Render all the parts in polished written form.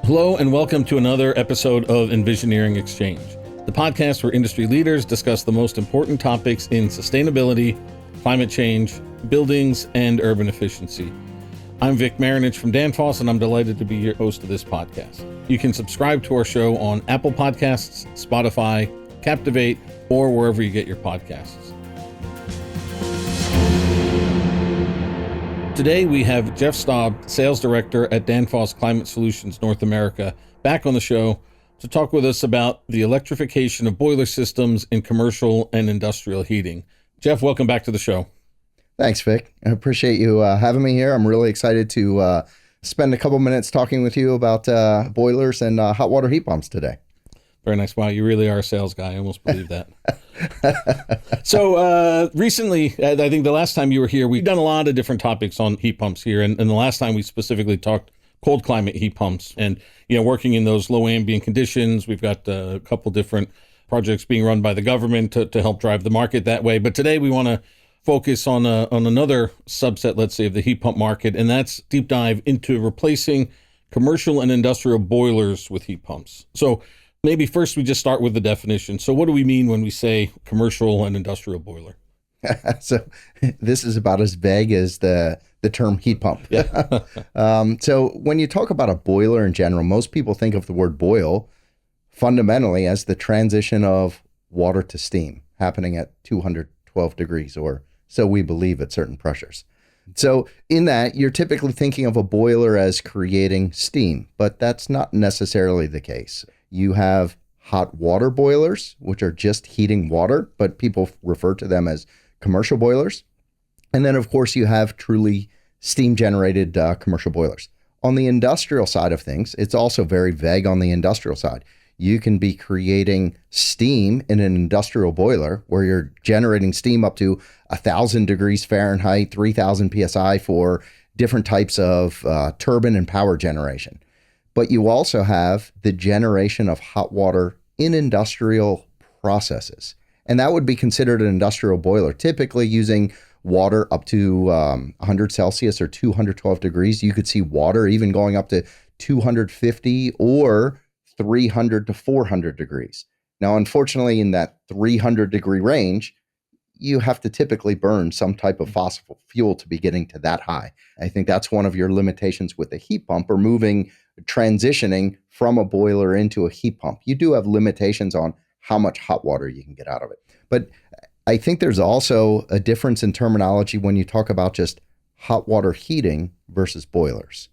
Hello and welcome to another episode of Envisioneering Exchange, the podcast where industry leaders discuss the most important topics in sustainability, climate change, buildings, and urban efficiency. I'm Vic Marinich from Danfoss, and I'm delighted to be your host of this podcast. You can subscribe to our show on Apple Podcasts, Spotify, Captivate, or wherever you get your podcasts. Today, we have Jeff Staub, Sales Director at Danfoss Climate Solutions North America, back on the show to talk with us about the electrification of boiler systems in commercial and industrial heating. Jeff, welcome back to the show. Thanks, Vic. I appreciate you having me here. I'm really excited to spend a couple minutes talking with you about boilers and hot water heat pumps today. Very nice. Wow, you really are a sales guy. I almost believe that. So recently, I think the last time you were here, we've done a lot of different topics on heat pumps here. And the last time we specifically talked cold climate heat pumps and, working in those low ambient conditions. We've got a couple different projects being run by the government to help drive the market that way. But today we want to focus on another subset, let's say, of the heat pump market, and that's deep dive into replacing commercial and industrial boilers with heat pumps. So maybe first we just start with the definition. So what do we mean when we say commercial and industrial boiler? So this is about as vague as the term heat pump. Yeah. So when you talk about a boiler in general, most people think of the word boil fundamentally as the transition of water to steam happening at 212 degrees, or so we believe at certain pressures. So in that, you're typically thinking of a boiler as creating steam, but that's not necessarily the case. You have hot water boilers, which are just heating water, but people refer to them as commercial boilers. And then, of course, you have truly steam-generated commercial boilers. On the industrial side of things, it's also very vague on the industrial side. You can be creating steam in an industrial boiler where you're generating steam up to 1,000 degrees Fahrenheit, 3,000 PSI for different types of turbine and power generation. But you also have the generation of hot water in industrial processes. And that would be considered an industrial boiler, typically using water up to 100 Celsius or 212 degrees. You could see water even going up to 250 or 300 to 400 degrees. Now, unfortunately, in that 300 degree range, you have to typically burn some type of fossil fuel to be getting to that high. I think that's one of your limitations with the heat pump, or transitioning from a boiler into a heat pump. You do have limitations on how much hot water you can get out of it. But I think there's also a difference in terminology when you talk about just hot water heating versus boilers.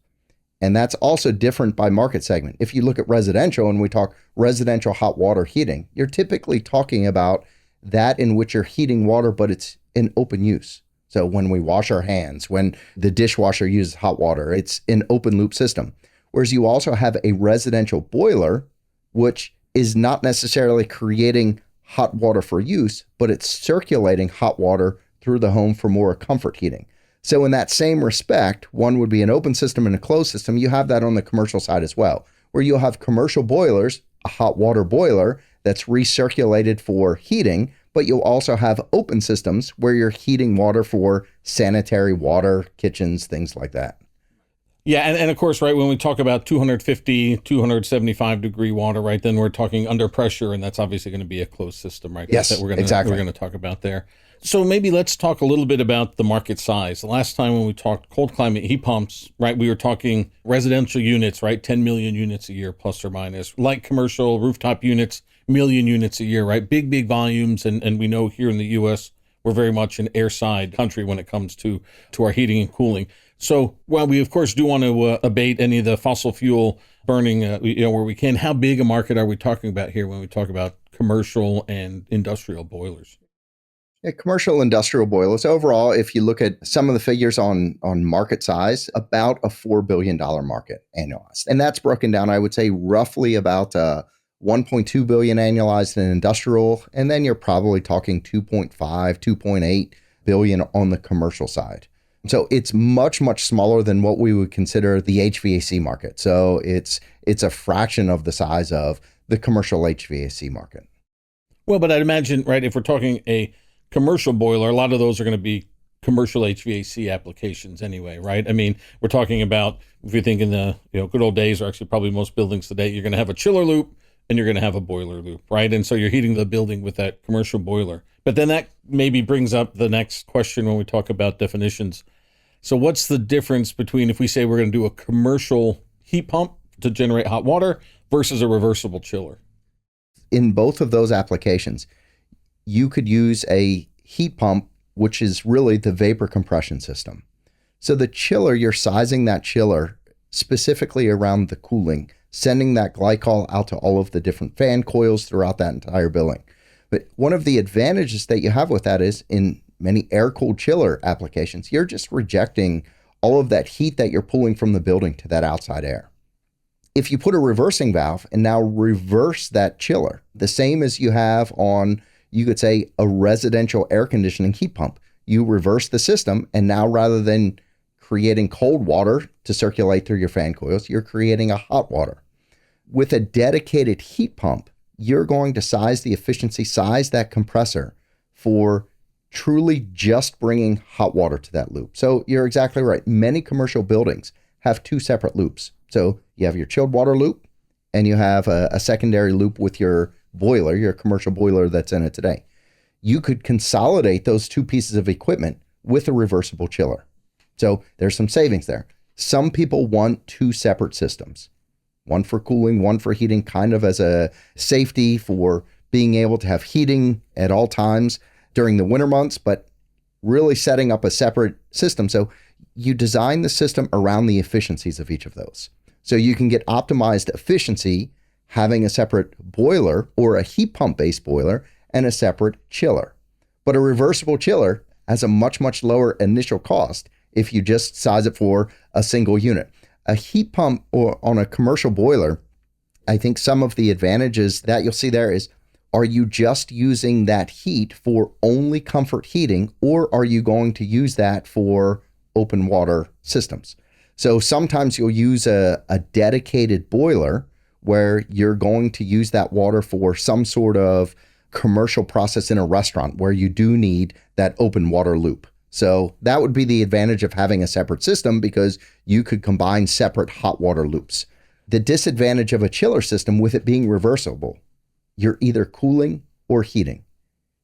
And that's also different by market segment. If you look at residential and we talk residential hot water heating, you're typically talking about that in which you're heating water, but it's in open use. So when we wash our hands, when the dishwasher uses hot water, it's an open loop system. Whereas you also have a residential boiler, which is not necessarily creating hot water for use, but it's circulating hot water through the home for more comfort heating. So in that same respect, one would be an open system and a closed system. You have that on the commercial side as well, where you'll have commercial boilers, a hot water boiler that's recirculated for heating, but you'll also have open systems where you're heating water for sanitary water, kitchens, things like that. Yeah, and of course, right, when we talk about 250, 275 degree water, right, then we're talking under pressure, and that's obviously going to be a closed system, right? Yes, that we're exactly. going to talk about there. So maybe let's talk a little bit about the market size. The last time when we talked cold climate heat pumps, right, we were talking residential units, right, 10 million units a year, plus or minus. Light commercial rooftop units, million units a year, right? Big volumes, and we know here in the U.S., we're very much an airside country when it comes to our heating and cooling. So while we, of course, do want to abate any of the fossil fuel burning, where we can, how big a market are we talking about here when we talk about commercial and industrial boilers? Yeah, commercial industrial boilers, overall, if you look at some of the figures on market size, about a $4 billion market annualized. And that's broken down, I would say, roughly about $1.2 billion annualized in industrial. And then you're probably talking 2.5, 2.8 billion on the commercial side. So it's much, much smaller than what we would consider the HVAC market. So it's a fraction of the size of the commercial HVAC market. Well, but I'd imagine, right, if we're talking a commercial boiler, a lot of those are going to be commercial HVAC applications anyway, right? I mean, we're talking about, if you think in the good old days, or actually probably most buildings today, you're going to have a chiller loop and you're going to have a boiler loop, right? And so you're heating the building with that commercial boiler. But then that maybe brings up the next question when we talk about definitions. So what's the difference between if we say we're going to do a commercial heat pump to generate hot water versus a reversible chiller? In both of those applications, you could use a heat pump, which is really the vapor compression system. So the chiller, you're sizing that chiller specifically around the cooling, sending that glycol out to all of the different fan coils throughout that entire building. But one of the advantages that you have with that is in many air-cooled chiller applications, you're just rejecting all of that heat that you're pulling from the building to that outside air. If you put a reversing valve and now reverse that chiller, the same as you have on, you could say, a residential air conditioning heat pump, you reverse the system, and now rather than creating cold water to circulate through your fan coils, you're creating a hot water. With a dedicated heat pump, you're going to size the efficiency, size that compressor for truly just bringing hot water to that loop. So you're exactly right. Many commercial buildings have two separate loops. So you have your chilled water loop and you have a secondary loop with your boiler, your commercial boiler that's in it today. You could consolidate those two pieces of equipment with a reversible chiller. So there's some savings there. Some people want two separate systems, one for cooling, one for heating, kind of as a safety for being able to have heating at all times during the winter months, but really setting up a separate system. So you design the system around the efficiencies of each of those. So you can get optimized efficiency having a separate boiler or a heat pump based boiler and a separate chiller. But a reversible chiller has a much, much lower initial cost if you just size it for a single unit. A heat pump or on a commercial boiler, I think some of the advantages that you'll see there is, are you just using that heat for only comfort heating, or are you going to use that for open water systems? So sometimes you'll use a dedicated boiler where you're going to use that water for some sort of commercial process in a restaurant where you do need that open water loop. So that would be the advantage of having a separate system, because you could combine separate hot water loops. The disadvantage of a chiller system, with it being reversible, you're either cooling or heating.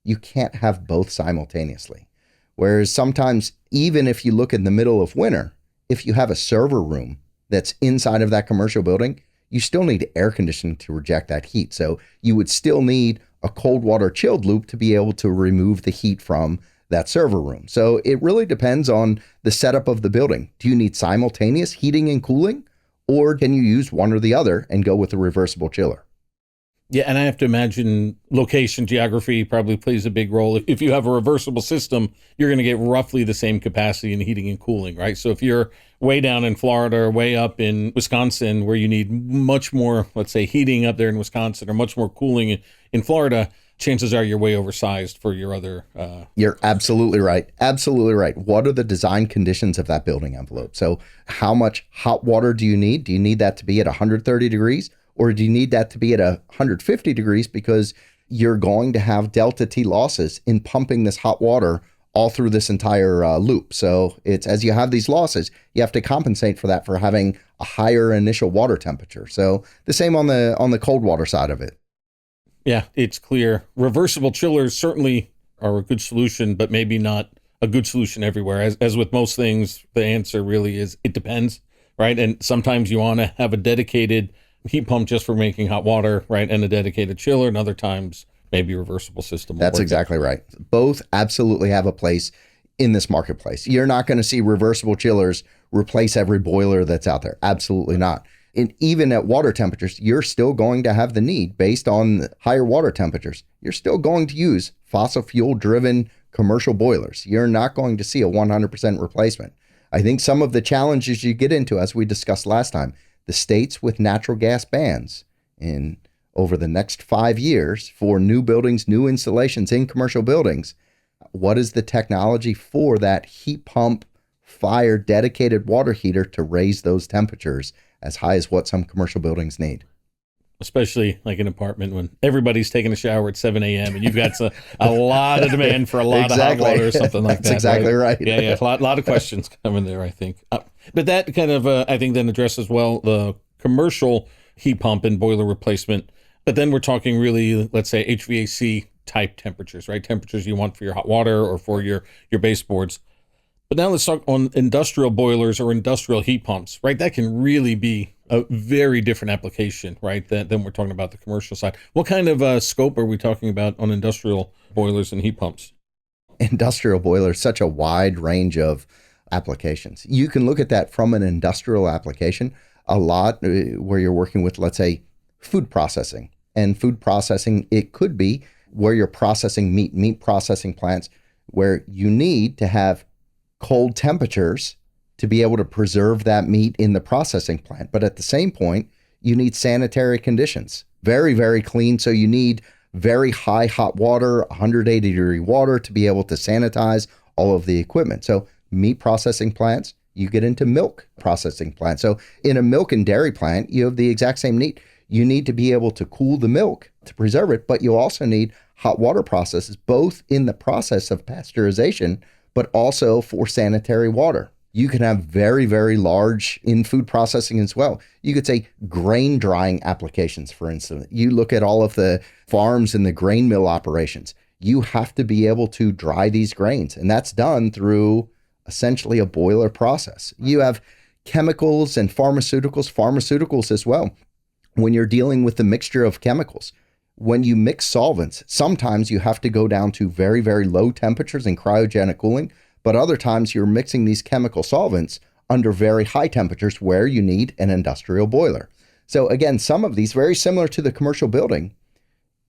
You can't have both simultaneously. Whereas sometimes, even if you look in the middle of winter, if you have a server room that's inside of that commercial building, you still need air conditioning to reject that heat. So you would still need a cold water chilled loop to be able to remove the heat from that server room. So it really depends on the setup of the building. Do you need simultaneous heating and cooling, or can you use one or the other and go with a reversible chiller? Yeah, and I have to imagine location, geography probably plays a big role. If you have a reversible system, you're going to get roughly the same capacity in heating and cooling, right? So if you're way down in Florida or way up in Wisconsin, where you need much more, let's say, heating up there in Wisconsin, or much more cooling in Florida, chances are you're way oversized for your other... You're absolutely right. Absolutely right. What are the design conditions of that building envelope? So how much hot water do you need? Do you need that to be at 130 degrees? Or do you need that to be at 150 degrees, because you're going to have delta T losses in pumping this hot water all through this entire loop. So it's, as you have these losses, you have to compensate for that, for having a higher initial water temperature. So the same on the cold water side of it. Yeah, it's clear. Reversible chillers certainly are a good solution, but maybe not a good solution everywhere. As with most things, the answer really is it depends, right? And sometimes you want to have a dedicated heat pump just for making hot water, right? And a dedicated chiller, and other times maybe a reversible system. That's exactly right. Both absolutely have a place in this marketplace. You're not going to see reversible chillers replace every boiler that's out there. Absolutely not. And even at water temperatures, you're still going to have the need, based on higher water temperatures. You're still going to use fossil fuel driven commercial boilers. You're not going to see a 100% replacement. I think some of the challenges you get into, as we discussed last time, the states with natural gas bans in over the next 5 years for new buildings, new installations in commercial buildings. What is the technology for that heat pump fire dedicated water heater to raise those temperatures as high as what some commercial buildings need? especially like an apartment when everybody's taking a shower at 7 a.m. and you've got a lot of demand for a lot of hot water or something like that. That's exactly right. Yeah. A lot of questions coming there, I think. But that kind of, I think, then addresses well the commercial heat pump and boiler replacement. But then we're talking really, let's say, HVAC type temperatures, right? Temperatures you want for your hot water or for your baseboards. But now let's talk on industrial boilers or industrial heat pumps, right? That can really be a very different application, right? Than we're talking about the commercial side. What kind of scope are we talking about on industrial boilers and heat pumps? Industrial boilers, such a wide range of applications. You can look at that from an industrial application a lot where you're working with, let's say, food processing. And food processing, it could be where you're processing meat processing plants, where you need to have cold temperatures to be able to preserve that meat in the processing plant. But at the same point, you need sanitary conditions, very, very clean. So you need very high hot water, 180 degree water to be able to sanitize all of the equipment. So meat processing plants, you get into milk processing plants. So in a milk and dairy plant, you have the exact same need. You need to be able to cool the milk to preserve it, but you also need hot water processes, both in the process of pasteurization, but also for sanitary water. You can have very, very large in food processing as well. You could say grain drying applications, for instance. You look at all of the farms and the grain mill operations. You have to be able to dry these grains, and that's done through essentially a boiler process. You have chemicals and pharmaceuticals as well. When you're dealing with the mixture of chemicals, when you mix solvents, sometimes you have to go down to very, very low temperatures in cryogenic cooling, but other times you're mixing these chemical solvents under very high temperatures where you need an industrial boiler. So again, some of these very similar to the commercial building.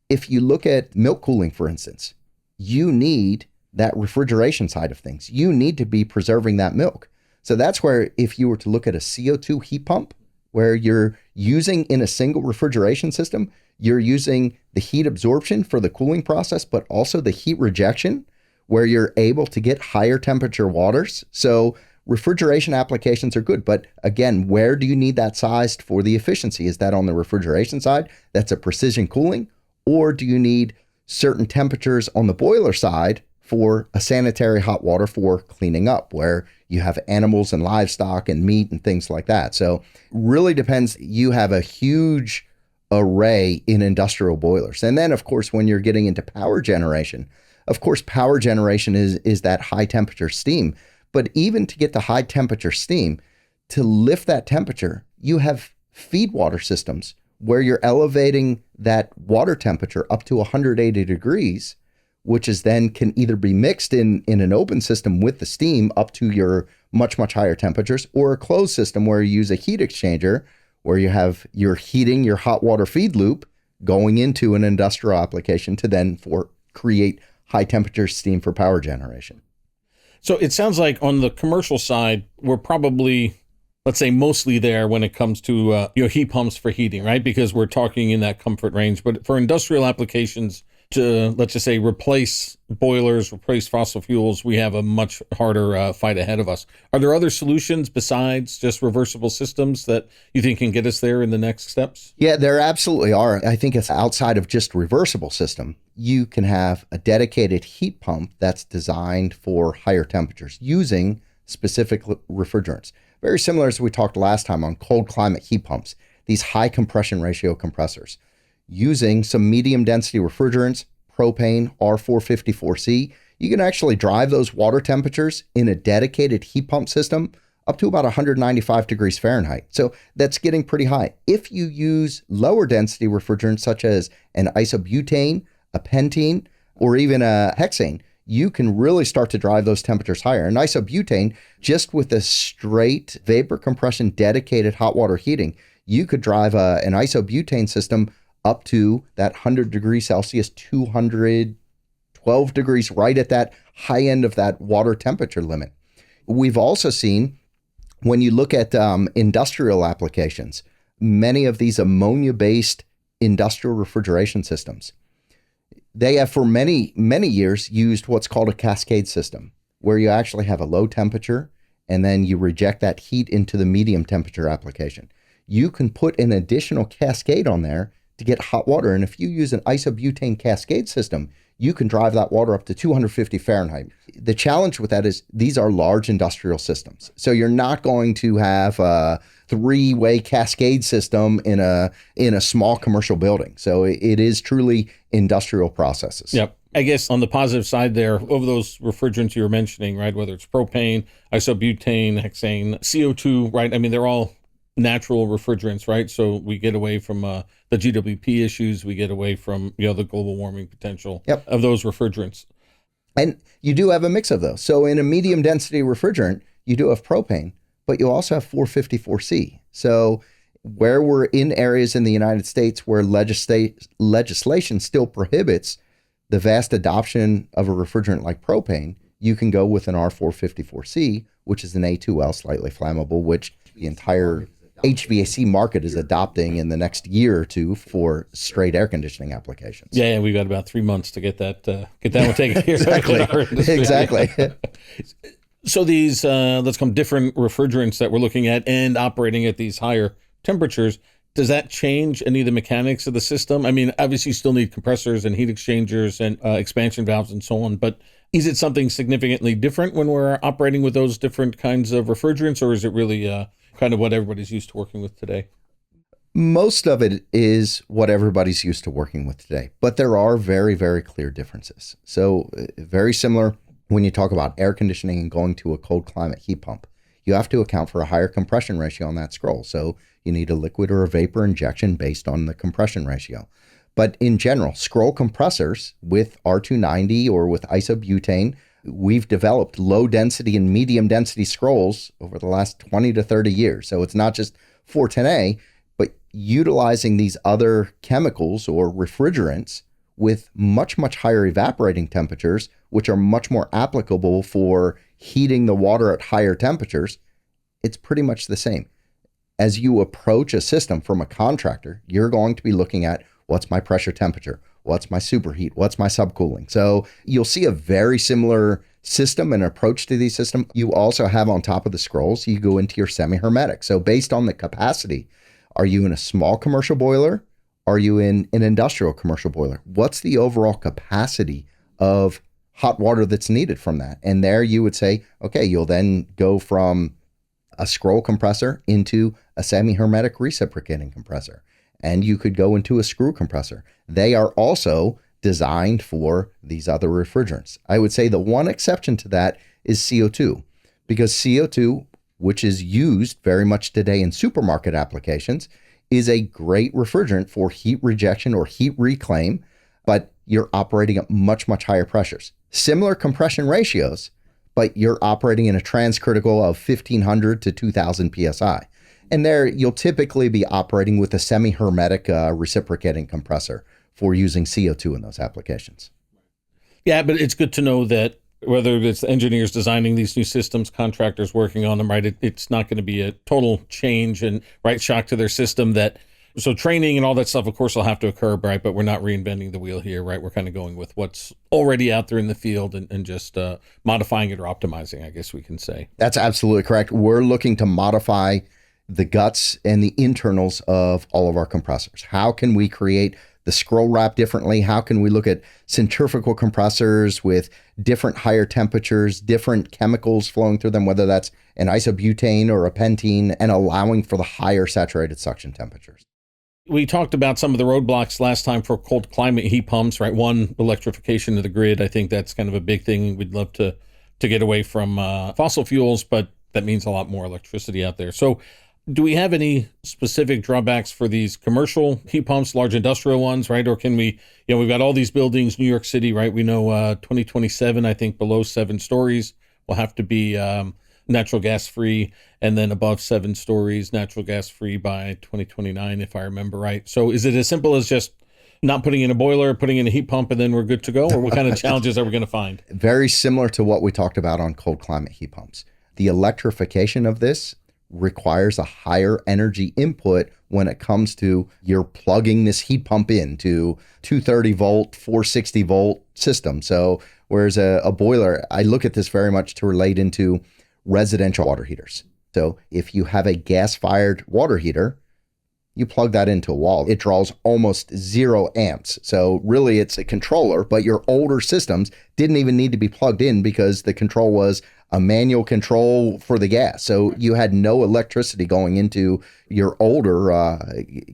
If you look at milk cooling, for instance, you need that refrigeration side of things. You need to be preserving that milk. So that's where if you were to look at a CO2 heat pump, where you're using in a single refrigeration system, you're using the heat absorption for the cooling process, but also the heat rejection, where you're able to get higher temperature waters. So refrigeration applications are good, but again, where do you need that sized for the efficiency? Is that on the refrigeration side? That's a precision cooling, or do you need certain temperatures on the boiler side for a sanitary hot water for cleaning up, where you have animals and livestock and meat and things like that? So really depends. You have a huge array in industrial boilers. And then, of course, when you're getting into power generation, of course, power generation is that high temperature steam. But even to get the high temperature steam, to lift that temperature, you have feed water systems where you're elevating that water temperature up to 180 degrees, which is then can either be mixed in an open system with the steam up to your much, much higher temperatures, or a closed system where you use a heat exchanger, where you're heating your hot water feed loop going into an industrial application to then create high temperature steam for power generation. So it sounds like on the commercial side, we're probably, let's say, mostly there when it comes to heat pumps for heating, right? Because we're talking in that comfort range. But for industrial applications, to, let's just say, replace boilers, replace fossil fuels, we have a much harder fight ahead of us. Are there other solutions besides just reversible systems that you think can get us there in the next steps? Yeah, there absolutely are. I think it's outside of just reversible system. You can have a dedicated heat pump that's designed for higher temperatures using specific refrigerants. Very similar as we talked last time on cold climate heat pumps, these high compression ratio compressors. Using some medium density refrigerants, propane, R454C, you can actually drive those water temperatures in a dedicated heat pump system up to about 195 degrees Fahrenheit. So that's getting pretty high. If you use lower density refrigerants such as an isobutane, a pentene, or even a hexane, you can really start to drive those temperatures higher. And isobutane, just with a straight vapor compression dedicated hot water heating, you could drive an isobutane system up to that 100 degrees Celsius, 212 degrees, right at that high end of that water temperature limit. We've also seen, when you look at industrial applications, many of these ammonia-based industrial refrigeration systems, they have for many, many years used what's called a cascade system, where you actually have a low temperature and then you reject that heat into the medium temperature application. You can put an additional cascade on there to get hot water. And if you use an isobutane cascade system, you can drive that water up to 250 Fahrenheit. The challenge with that is these are large industrial systems. So you're not going to have a three-way cascade system in a small commercial building. So it is truly industrial processes. Yep. I guess on the positive side there, of those refrigerants you were mentioning, right, whether it's propane, isobutane, hexane, CO2, right? I mean, they're all natural refrigerants, right? So we get away from the GWP issues. We get away from, the global warming potential of those refrigerants. And you do have a mix of those. So in a medium density refrigerant, you do have propane, but you also have 454C. So where we're in areas in the United States where legislation still prohibits the vast adoption of a refrigerant like propane, you can go with an R454C, which is an A2L, slightly flammable, which the entire HVAC market is adopting in the next year or two for straight air conditioning applications. Yeah, we've got about 3 months to get that one taken care of. Exactly. So these, let's come different refrigerants that we're looking at and operating at these higher temperatures, does that change any of the mechanics of the system? I mean, obviously you still need compressors and heat exchangers and expansion valves and so on, but is it something significantly different when we're operating with those different kinds of refrigerants, or is it really kind of what everybody's used to working with today? Most of it is what everybody's used to working with today, but there are very, very clear differences. So very similar when you talk about air conditioning and going to a cold climate heat pump. You have to account for a higher compression ratio on that scroll. So you need a liquid or a vapor injection based on the compression ratio. But in general, scroll compressors with R290 or with isobutane, we've developed low density and medium density scrolls over the last 20 to 30 years. So it's not just 410A, but utilizing these other chemicals or refrigerants with much, much higher evaporating temperatures, which are much more applicable for heating the water at higher temperatures. It's pretty much the same. As you approach a system from a contractor, you're going to be looking at what's my pressure temperature, what's my superheat, what's my subcooling. So you'll see a very similar system and approach to these systems. You also have on top of the scrolls, you go into your semi-hermetic. So based on the capacity, are you in a small commercial boiler? Are you in an industrial commercial boiler? What's the overall capacity of hot water that's needed from that? And there you would say, okay, you'll then go from a scroll compressor into a semi-hermetic reciprocating compressor. And you could go into a screw compressor. They are also designed for these other refrigerants. I would say the one exception to that is CO2, because CO2, which is used very much today in supermarket applications, is a great refrigerant for heat rejection or heat reclaim, but you're operating at much, much higher pressures. Similar compression ratios, but you're operating in a transcritical of 1500 to 2000 PSI. And there you'll typically be operating with a semi-hermetic reciprocating compressor for using CO2 in those applications. Yeah, but it's good to know that whether it's engineers designing these new systems, contractors working on them, right, it's not going to be a total change and shock to their system. So training and all that stuff, of course, will have to occur, right? But we're not reinventing the wheel here, right? We're kind of going with what's already out there in the field and just modifying it or optimizing, I guess we can say. That's absolutely correct. We're looking to modify the guts and the internals of all of our compressors. How can we create the scroll wrap differently? How can we look at centrifugal compressors with different higher temperatures, different chemicals flowing through them, whether that's an isobutane or a pentene, and allowing for the higher saturated suction temperatures? We talked about some of the roadblocks last time for cold climate heat pumps, right? One, electrification of the grid. I think that's kind of a big thing. We'd love to get away from fossil fuels, but that means a lot more electricity out there. So do we have any specific drawbacks for these commercial heat pumps, large industrial ones, right? Or can we, we've got all these buildings, New York City, right? We know 2027, I think below 7 stories will have to be natural gas free, and then above 7 stories, natural gas free by 2029, if I remember right. So is it as simple as just not putting in a boiler, putting in a heat pump, and then we're good to go? Or what kind of challenges are we going to find? Very similar to what we talked about on cold climate heat pumps. The electrification of this requires a higher energy input when it comes to you're plugging this heat pump into 230 volt, 460 volt system. So whereas a boiler, I look at this very much to relate into residential water heaters. So if you have a gas-fired water heater, You plug that into a wall, it draws almost 0 amps. So really it's a controller, but your older systems didn't even need to be plugged in because the control was a manual control for the gas. So you had no electricity going into your older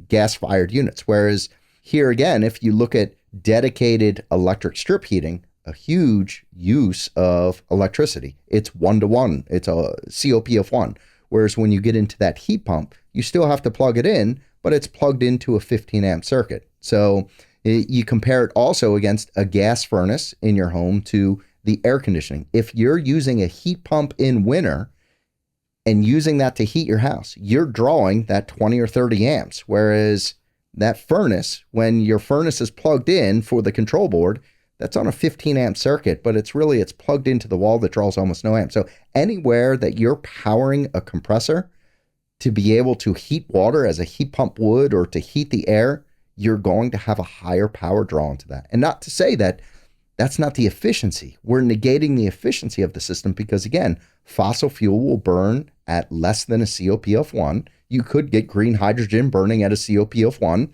gas-fired units. Whereas here again, if you look at dedicated electric strip heating, a huge use of electricity. It's 1-to-1. It's a COP of 1. Whereas when you get into that heat pump, you still have to plug it in, but it's plugged into a 15 amp circuit. So you compare it also against a gas furnace in your home to the air conditioning. If you're using a heat pump in winter and using that to heat your house, you're drawing that 20 or 30 amps. Whereas that furnace, when your furnace is plugged in for the control board, that's on a 15 amp circuit, but it's plugged into the wall that draws almost no amp. So anywhere that you're powering a compressor to be able to heat water as a heat pump would, or to heat the air, you're going to have a higher power draw into that. And not to say that that's not the efficiency. We're negating the efficiency of the system because, again, fossil fuel will burn at less than a COP of 1. You could get green hydrogen burning at a COP of 1,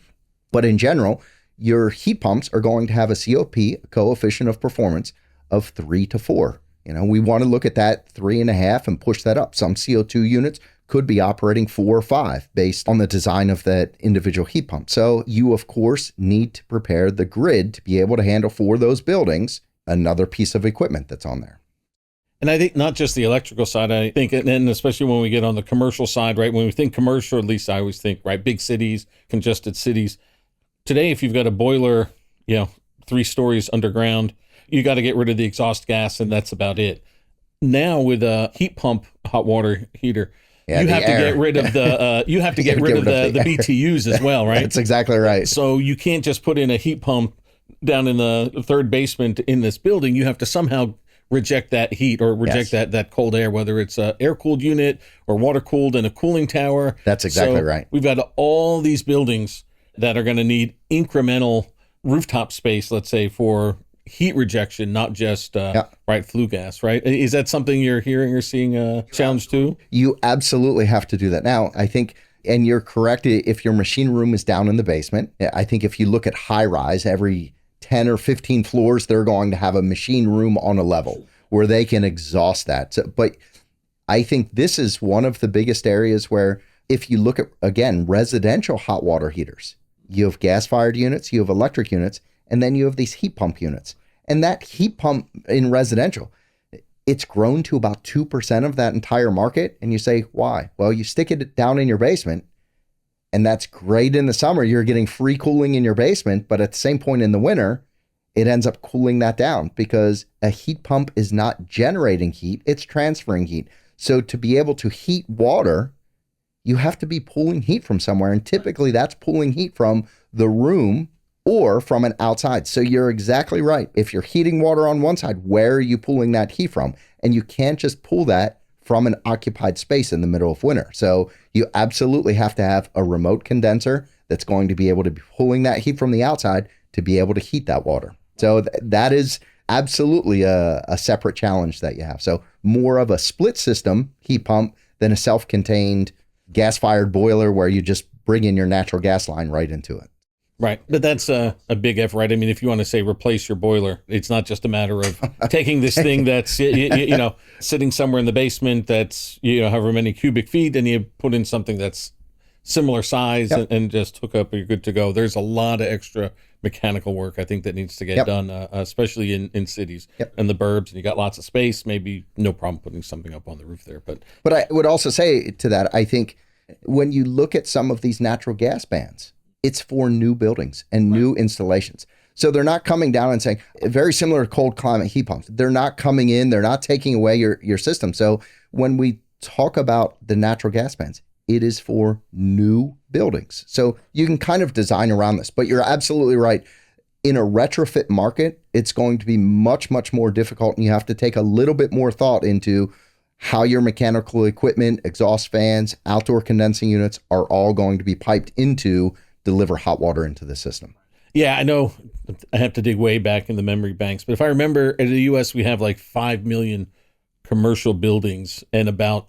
but in general, your heat pumps are going to have a COP, a coefficient of performance, of 3 to 4. We want to look at that 3.5 and push that up. Some CO2 units could be operating 4 or 5 based on the design of that individual heat pump. So you, of course, need to prepare the grid to be able to handle for those buildings another piece of equipment that's on there. And I think not just the electrical side, I think, and especially when we get on the commercial side, right? When we think commercial, at least I always think, right, big cities, congested cities. Today, if you've got a boiler, 3 stories underground, you got to get rid of the exhaust gas, and that's about it. Now with a heat pump hot water heater, you have to get rid of the the BTUs as well, right? That's exactly right. So you can't just put in a heat pump down in the third basement in this building. You have to somehow reject that heat or reject that cold air, whether it's a air-cooled unit or water-cooled in a cooling tower. That's exactly right. We've got all these buildings that are going to need incremental rooftop space, let's say, for heat rejection, not just flue gas, right? Is that something you're hearing or seeing a challenge too? You absolutely have to do that. Now, I think, and you're correct, if your machine room is down in the basement, I think if you look at high rise, every 10 or 15 floors, they're going to have a machine room on a level where they can exhaust that. So, but I think this is one of the biggest areas where, if you look at, again, residential hot water heaters, you have gas-fired units, you have electric units, and then you have these heat pump units. And that heat pump in residential, it's grown to about 2% of that entire market. And you say, why? Well, you stick it down in your basement, and that's great in the summer. You're getting free cooling in your basement, but at the same point in the winter, it ends up cooling that down because a heat pump is not generating heat, it's transferring heat. So to be able to heat water, you have to be pulling heat from somewhere. And typically that's pulling heat from the room or from an outside. So you're exactly right. If you're heating water on one side, where are you pulling that heat from? And you can't just pull that from an occupied space in the middle of winter. So you absolutely have to have a remote condenser that's going to be able to be pulling that heat from the outside to be able to heat that water. So that is absolutely a separate challenge that you have. So more of a split system heat pump than a self-contained gas-fired boiler where you just bring in your natural gas line right into it. Right. But that's a big effort, right? I mean, if you want to say replace your boiler, it's not just a matter of taking this thing that's, sitting somewhere in the basement that's, however many cubic feet, and you put in something that's similar size and just hook up, you're good to go. There's a lot of extra mechanical work, I think, that needs to get done, especially in cities and the burbs, and you got lots of space, maybe no problem putting something up on the roof there. But I would also say to that, I think when you look at some of these natural gas bans, it's for new buildings and new installations. So they're not coming down and saying, very similar to cold climate heat pumps, they're not coming in, they're not taking away your system. So when we talk about the natural gas bans, it is for new buildings. So you can kind of design around this, but you're absolutely right. In a retrofit market, it's going to be much, much more difficult, and you have to take a little bit more thought into how your mechanical equipment, exhaust fans, outdoor condensing units are all going to be piped into deliver hot water into the system. Yeah, I know I have to dig way back in the memory banks, but if I remember, in the U.S., we have like 5 million commercial buildings, and about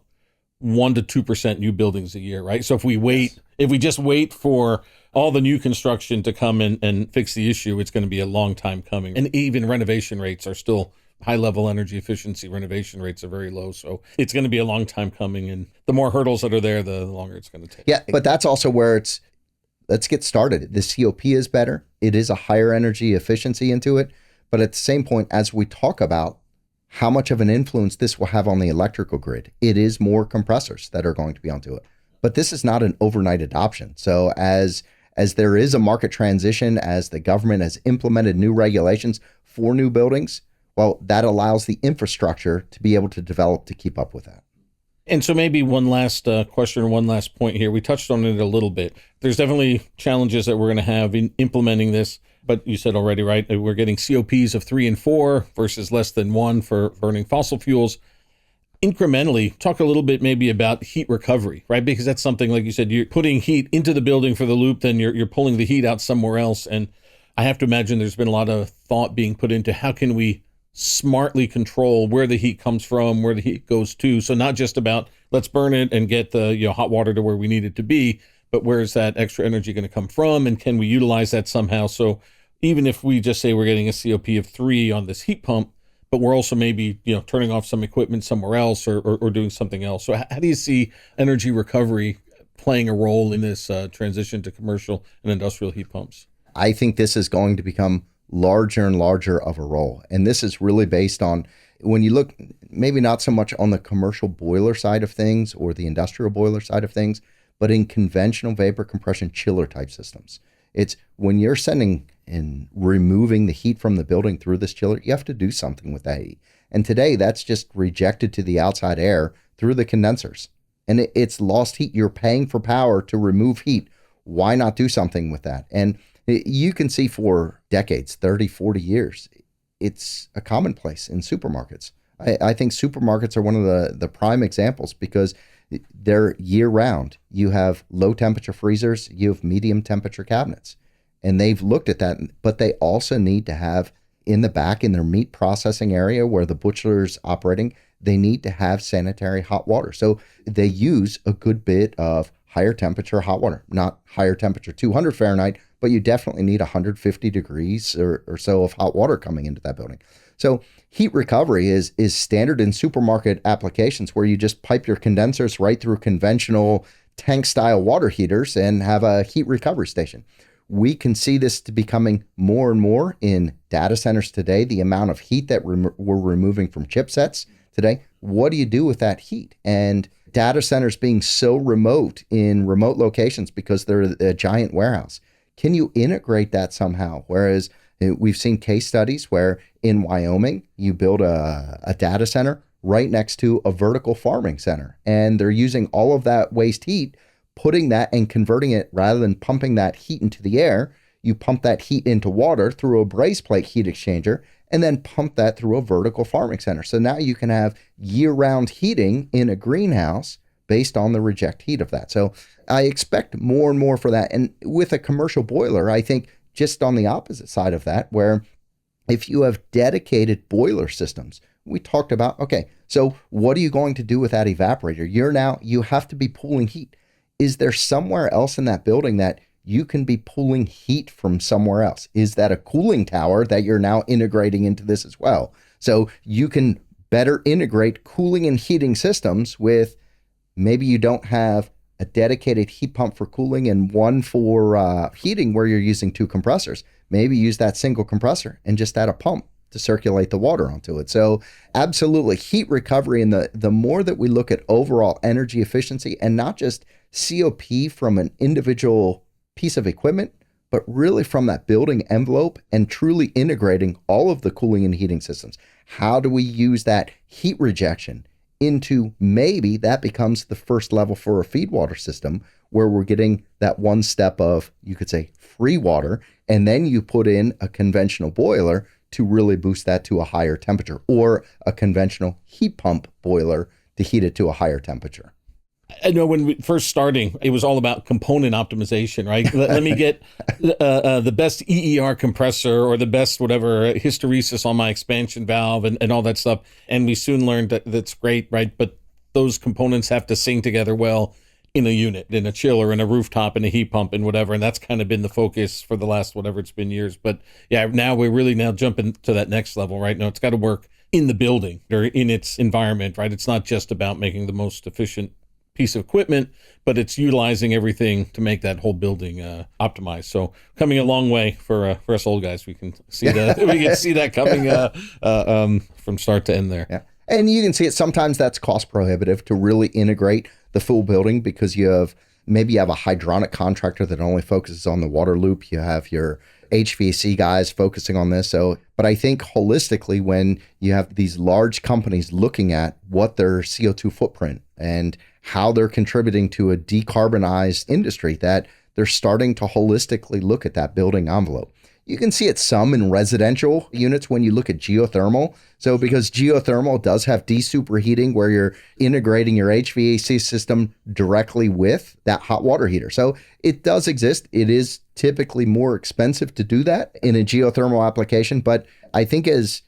1 to 2% new buildings a year, right? So if we just wait for all the new construction to come in and fix the issue, it's going to be a long time coming. And even renovation rates are still high level energy efficiency. Renovation rates are very low. So it's going to be a long time coming. And the more hurdles that are there, the longer it's going to take. Yeah, but that's also where let's get started. The COP is better. It is a higher energy efficiency into it. But at the same point, as we talk about how much of an influence this will have on the electrical grid, it is more compressors that are going to be onto it. But this is not an overnight adoption. So as there is a market transition, as the government has implemented new regulations for new buildings, well, that allows the infrastructure to be able to develop to keep up with that. And so maybe one last question or one last point here. We touched on it a little bit. There's definitely challenges that we're going to have in implementing this. But you said already, right, we're getting COPs of 3 and 4 versus less than 1 for burning fossil fuels. Incrementally, talk a little bit maybe about heat recovery, right? Because that's something, like you said, you're putting heat into the building for the loop, then you're pulling the heat out somewhere else. And I have to imagine there's been a lot of thought being put into how can we smartly control where the heat comes from, where the heat goes to. So not just about let's burn it and get the hot water to where we need it to be, but where is that extra energy going to come from? And can we utilize that somehow? So even if we just say we're getting a COP of 3 on this heat pump, but we're also maybe turning off some equipment somewhere else or doing something else. So how do you see energy recovery playing a role in this transition to commercial and industrial heat pumps? I think this is going to become larger and larger of a role. And this is really based on, when you look, maybe not so much on the commercial boiler side of things or the industrial boiler side of things, but in conventional vapor compression chiller type systems. It's when you're sending and removing the heat from the building through this chiller, you have to do something with that heat. And today that's just rejected to the outside air through the condensers. And it's lost heat. You're paying for power to remove heat. Why not do something with that? And you can see for decades, 30, 40 years, it's a commonplace in supermarkets. I think supermarkets are one of the prime examples because they're year round. You have low temperature freezers, you have medium temperature cabinets. And they've looked at that, but they also need to have in the back, in their meat processing area where the butcher's operating, they need to have sanitary hot water. So they use a good bit of higher temperature hot water, not higher temperature 200 Fahrenheit, but you definitely need 150 degrees or so of hot water coming into that building. So heat recovery is standard in supermarket applications where you just pipe your condensers right through conventional tank style water heaters and have a heat recovery station. We can see this to becoming more and more in data centers today, the amount of heat that we're removing from chipsets today. What do you do with that heat? And data centers being so remote in remote locations because they're a giant warehouse. Can you integrate that somehow? Whereas we've seen case studies where in Wyoming, you build a data center right next to a vertical farming center, and they're using all of that waste heat, putting that and converting it, rather than pumping that heat into the air, you pump that heat into water through a braze plate heat exchanger, and then pump that through a vertical farming center. So now you can have year-round heating in a greenhouse based on the reject heat of that. So I expect more and more for that. And with a commercial boiler, I think just on the opposite side of that, where if you have dedicated boiler systems, we talked about, okay, so what are you going to do with that evaporator? You have to be pulling heat. Is there somewhere else in that building that you can be pulling heat from somewhere else? Is that a cooling tower that you're now integrating into this as well? So you can better integrate cooling and heating systems with, maybe you don't have a dedicated heat pump for cooling and one for heating where you're using 2 compressors. Maybe use that single compressor and just add a pump to circulate the water onto it. So absolutely, heat recovery, and the more that we look at overall energy efficiency and not just COP from an individual piece of equipment, but really from that building envelope and truly integrating all of the cooling and heating systems. How do we use that heat rejection into, maybe that becomes the first level for a feed water system where we're getting that one step of, you could say, free water, and then you put in a conventional boiler to really boost that to a higher temperature, or a conventional heat pump boiler to heat it to a higher temperature. I know when we first starting, it was all about component optimization, right? Let me get the best EER compressor or the best whatever hysteresis on my expansion valve and all that stuff. And we soon learned that that's great, right? But those components have to sing together well in a unit, in a chiller, in a rooftop, in a heat pump, and whatever. And that's kind of been the focus for the last, whatever it's been, years. But yeah, now we're really now jumping to that next level, right? Now it's got to work in the building or in its environment, right? It's not just about making the most efficient piece of equipment, but it's utilizing everything to make that whole building optimized. So coming a long way for us old guys. We can see that coming from start to end there. Yeah. And you can see it sometimes that's cost prohibitive to really integrate the full building, because you have a hydronic contractor that only focuses on the water loop. You have your HVAC guys focusing on this. So, but I think holistically, when you have these large companies looking at what their CO2 footprint and how they're contributing to a decarbonized industry, that they're starting to holistically look at that building envelope. You can see it some in residential units when you look at geothermal. So because geothermal does have desuperheating, where you're integrating your HVAC system directly with that hot water heater. So it does exist. It is typically more expensive to do that in a geothermal application. But I think as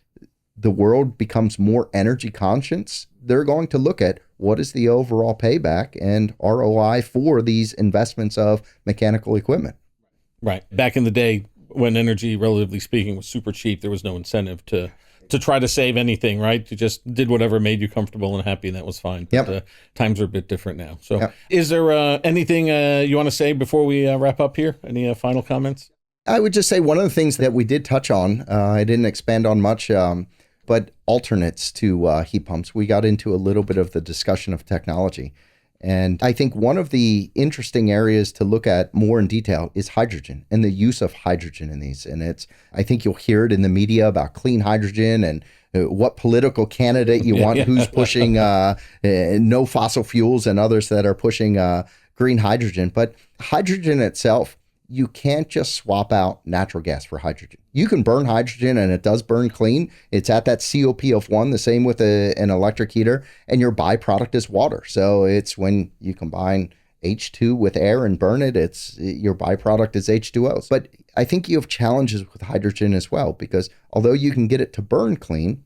the world becomes more energy conscious, they're going to look at what is the overall payback and ROI for these investments of mechanical equipment. Right. Back in the day, when energy, relatively speaking, was super cheap, there was no incentive to try to save anything, right? You just did whatever made you comfortable and happy, and that was fine. Yep. But times are a bit different now. So Is there anything you want to say before we wrap up here? Any final comments? I would just say one of the things that we did touch on, I didn't expand on much, but alternates to heat pumps. We got into a little bit of the discussion of technology. And I think one of the interesting areas to look at more in detail is hydrogen and the use of hydrogen in these. And I think you'll hear it in the media about clean hydrogen and what political candidate you want, who's pushing no fossil fuels, and others that are pushing green hydrogen. But hydrogen itself, you can't just swap out natural gas for hydrogen. You can burn hydrogen and it does burn clean. It's at that COP of 1, the same with an electric heater, and your byproduct is water. So it's when you combine H2 with air and burn it, your byproduct is H2O. But I think you have challenges with hydrogen as well, because although you can get it to burn clean,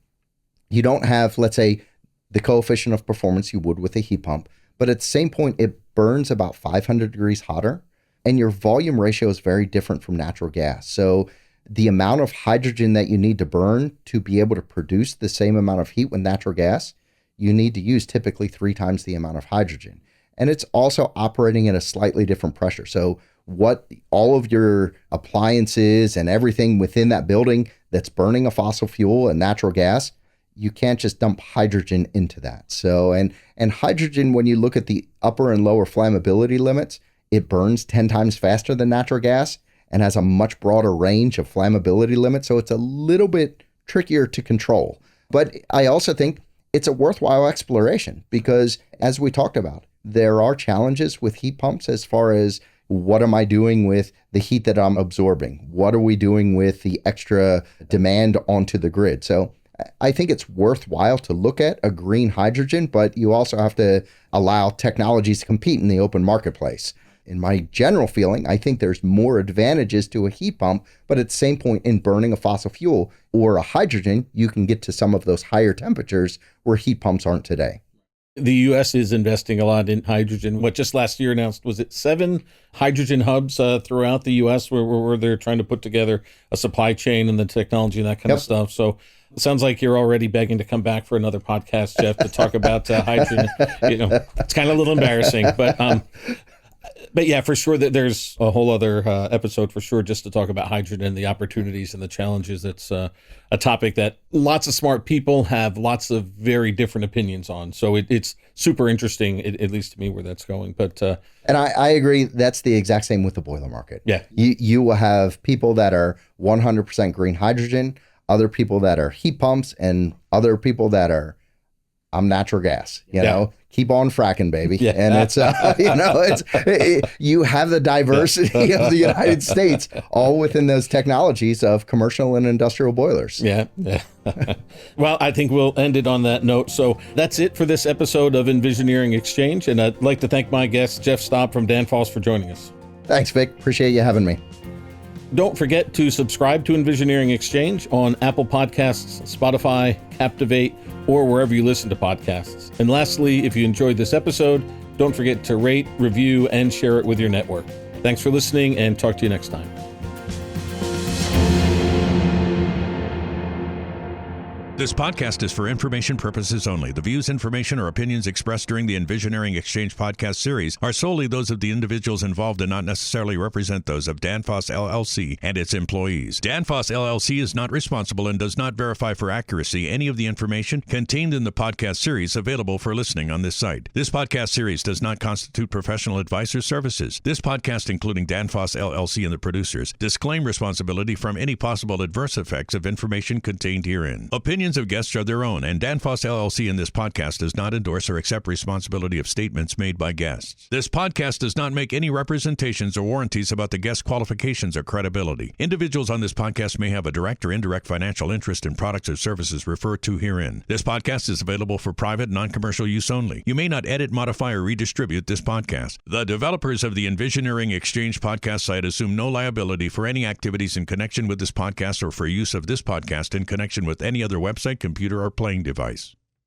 you don't have, let's say, the coefficient of performance you would with a heat pump. But at the same point, it burns about 500 degrees hotter. And your volume ratio is very different from natural gas. So the amount of hydrogen that you need to burn to be able to produce the same amount of heat with natural gas, you need to use typically 3 times the amount of hydrogen. And it's also operating at a slightly different pressure. So what all of your appliances and everything within that building that's burning a fossil fuel and natural gas, you can't just dump hydrogen into that. So, and hydrogen, when you look at the upper and lower flammability limits, it burns 10 times faster than natural gas and has a much broader range of flammability limits. So it's a little bit trickier to control. But I also think it's a worthwhile exploration, because as we talked about, there are challenges with heat pumps as far as what am I doing with the heat that I'm absorbing? What are we doing with the extra demand onto the grid? So I think it's worthwhile to look at a green hydrogen, but you also have to allow technologies to compete in the open marketplace. In my general feeling, I think there's more advantages to a heat pump, but at the same point, in burning a fossil fuel or a hydrogen, you can get to some of those higher temperatures where heat pumps aren't today. The U.S. is investing a lot in hydrogen. What just last year announced, was it 7 hydrogen hubs throughout the U.S. where they're trying to put together a supply chain and the technology and that kind of stuff. So it sounds like you're already begging to come back for another podcast, Jeff, to talk about hydrogen. It's kind of a little embarrassing, but yeah, for sure that there's a whole other episode for sure just to talk about hydrogen and the opportunities and the challenges. It's a topic that lots of smart people have lots of very different opinions on. So it's super interesting, at least to me, where that's going. But and I agree. That's the exact same with the boiler market. Yeah. You will have people that are 100% green hydrogen, other people that are heat pumps, and other people that are, I'm natural gas, you know, keep on fracking, baby. Yeah. And it's, you have the diversity of the United States all within those technologies of commercial and industrial boilers. Yeah. Well, I think we'll end it on that note. So that's it for this episode of Envisioneering Exchange. And I'd like to thank my guest, Jeff Staub from Danfoss, for joining us. Thanks, Vic. Appreciate you having me. Don't forget to subscribe to Envisioneering Exchange on Apple Podcasts, Spotify, Captivate, or wherever you listen to podcasts. And lastly, if you enjoyed this episode, don't forget to rate, review, and share it with your network. Thanks for listening, and talk to you next time. This podcast is for information purposes only. The views, information, or opinions expressed during the Envisioneering Exchange podcast series are solely those of the individuals involved and not necessarily represent those of Danfoss LLC and its employees. Danfoss LLC is not responsible and does not verify for accuracy any of the information contained in the podcast series available for listening on this site. This podcast series does not constitute professional advice or services. This podcast, including Danfoss LLC and the producers, disclaim responsibility from any possible adverse effects of information contained herein. Opinions of guests are their own, and Danfoss LLC in this podcast does not endorse or accept responsibility of statements made by guests. This podcast does not make any representations or warranties about the guest qualifications or credibility. Individuals on this podcast may have a direct or indirect financial interest in products or services referred to herein. This podcast is available for private, non-commercial use only. You may not edit, modify, or redistribute this podcast. The developers of the Envisioneering Exchange podcast site assume no liability for any activities in connection with this podcast or for use of this podcast in connection with any other website, computer, or playing device.